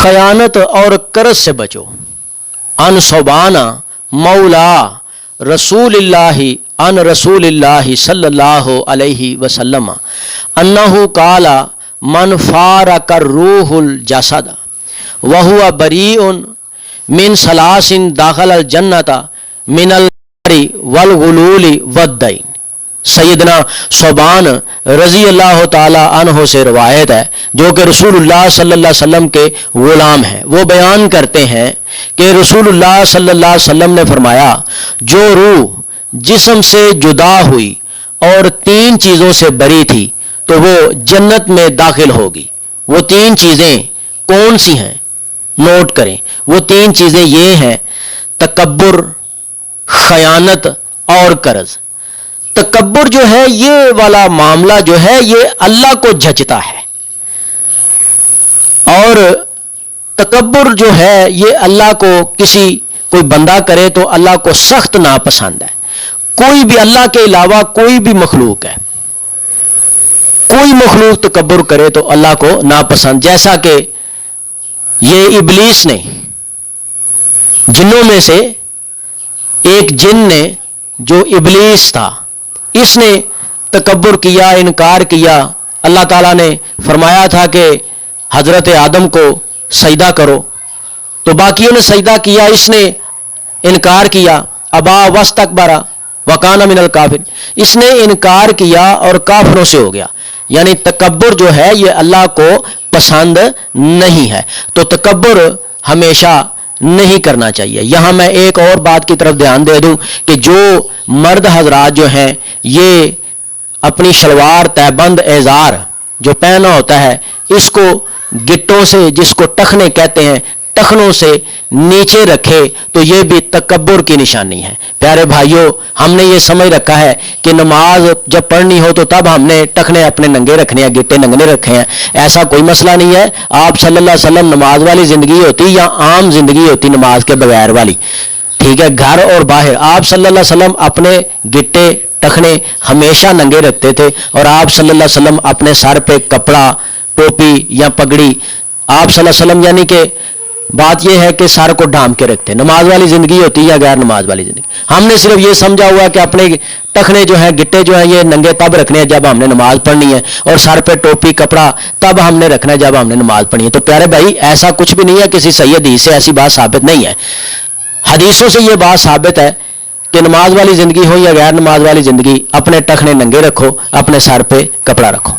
खयानत और कर्ज से बचो। अन सोबाना मौला रसूलिल्लाहि अन रसूलिल्लाहि सल्लल्लाहु अलैहि वसल्लम अन्नहु काला मन फारक रूहुल जसद वहुआ बरीउन मिन सलासिन दाखल अल जन्नता मिनल नारी वल गुलूली वद्दैन। सैयदना सोबान रजी अल्लाह ताला अन्हो से रवायत है, जो कि रसूलुल्लाह सल्लल्लाहु अलैहि वसल्लम के गुलाम हैं। वो बयान करते हैं कि रसूलुल्लाह सल्लल्लाहु अलैहि वसल्लम ने फरमाया, जो रूह जिस्म से जुदा हुई और 3 चीज़ों से बरी थी तो वो जन्नत में दाखिल होगी। वो 3 चीज़ें कौन सी हैं? नोट करें। वो 3 चीज़ें ये हैं, तकब्बुर, खयानत और कर्ज। तकब्बुर जो है, ये वाला मामला जो है, ये अल्लाह को जचता है, और तकब्बुर जो है ये अल्लाह को कोई बंदा करे तो अल्लाह को सख्त नापसंद है। कोई भी अल्लाह के अलावा कोई भी मखलूक है, कोई मखलूक तकब्बुर करे तो अल्लाह को नापसंद। जैसा कि ये इब्लीस ने, जिन्नों में से एक जिन ने, जो इब्लीस था, इसने तकब्बुर किया, इनकार किया। अल्लाह ताला ने फरमाया था कि हजरत आदम को सजदा करो, तो बाकियों ने सजदा किया, इसने इनकार किया। अबा वस्तकबरा वकाना मिनल काफिर, इसने इनकार किया और काफिरों से हो गया। यानी तकब्बुर जो है ये अल्लाह को पसंद नहीं है, तो तकब्बुर हमेशा नहीं करना चाहिए। यहां मैं एक और बात की तरफ ध्यान दे दूं कि जो मर्द हजरात जो हैं, ये अपनी शलवार तहबंद एजार जो पहना होता है, इसको गिट्टों से, जिसको टखने कहते हैं, टखनों से नीचे रखे तो ये भी तकब्बुर की निशानी है। प्यारे भाइयों, हमने ये समझ रखा है कि नमाज जब पढ़नी हो तो तब हमने टखने अपने नंगे रखने हैं, गिट्टे नंगे रखे हैं। ऐसा कोई मसला नहीं है। आप सल्लल्लाहु अलैहि वसल्लम नमाज वाली जिंदगी होती या आम जिंदगी होती नमाज के बगैर वाली, ठीक है, घर और बाहर, आप सल्लल्लाहु अलैहि वसल्लम अपने गिट्टे टखने हमेशा नंगे रखते थे, और आप सल्लल्लाहु अलैहि वसल्लम अपने सर पे कपड़ा, टोपी या पगड़ी, आप सल्लल्लाहु अलैहि वसल्लम, यानी कि बात यह है कि सर को ढांप के रखते। नमाज वाली जिंदगी होती है या गैर नमाज वाली जिंदगी? हमने सिर्फ ये समझा हुआ कि अपने टखने जो है, गिट्टे जो है, ये नंगे तब रखने हैं जब हमने नमाज पढ़नी है, और सर पे टोपी कपड़ा तब हमने रखना है जब हमने नमाज पढ़नी है। तो प्यारे भाई, ऐसा कुछ भी नहीं है, किसी सही हदीस से ऐसी बात साबित नहीं है। हदीसों से ये बात साबित है कि नमाज वाली जिंदगी हो या गैर नमाज वाली जिंदगी, अपने टखने नंगे रखो, अपने सर पे कपड़ा रखो।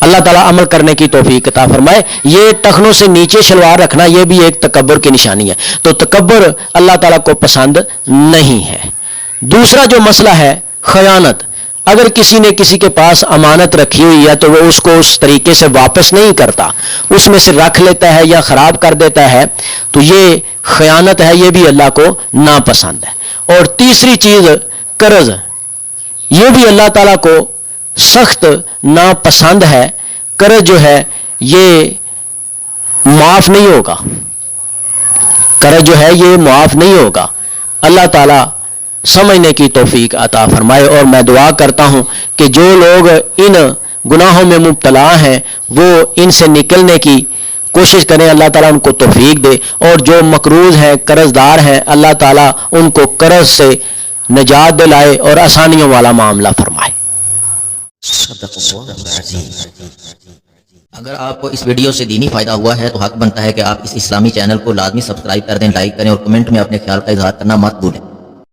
अल्लाह ताला अमल करने की तौफीक अता फरमाए। ये टखनों से नीचे शलवार रखना, ये भी एक तकब्बुर की निशानी है। तो तकब्बुर अल्लाह ताला को पसंद नहीं है। दूसरा जो मसला है, खयानत। अगर किसी ने किसी के पास अमानत रखी हुई है तो वो उसको उस तरीके से वापस नहीं करता, उसमें से रख लेता है या खराब कर देता है, तो ये खयानत है, ये भी अल्लाह को नापसंद है। और तीसरी चीज कर्ज, ये भी अल्लाह ताला को सख्त नापसंद है। कर्ज जो है ये माफ नहीं होगा, कर्ज जो है ये माफ नहीं होगा। अल्लाह ताला समझने की तौफीक अता फरमाए। और मैं दुआ करता हूं कि जो लोग इन गुनाहों में मुब्तला हैं वो इनसे निकलने की कोशिश करें, अल्लाह ताला उनको तौफीक दे। और जो मकरूज हैं, कर्जदार हैं, अल्लाह ताला उनको कर्ज से निजात दिलाए और आसानियों वाला मामला फरमाए। अगर आपको इस वीडियो से दीनी फायदा हुआ है तो हक बनता है कि आप इस इस्लामी चैनल को लाजमी सब्सक्राइब कर दें, लाइक करें और कमेंट में अपने ख्याल का इजहार करना मत भूलें।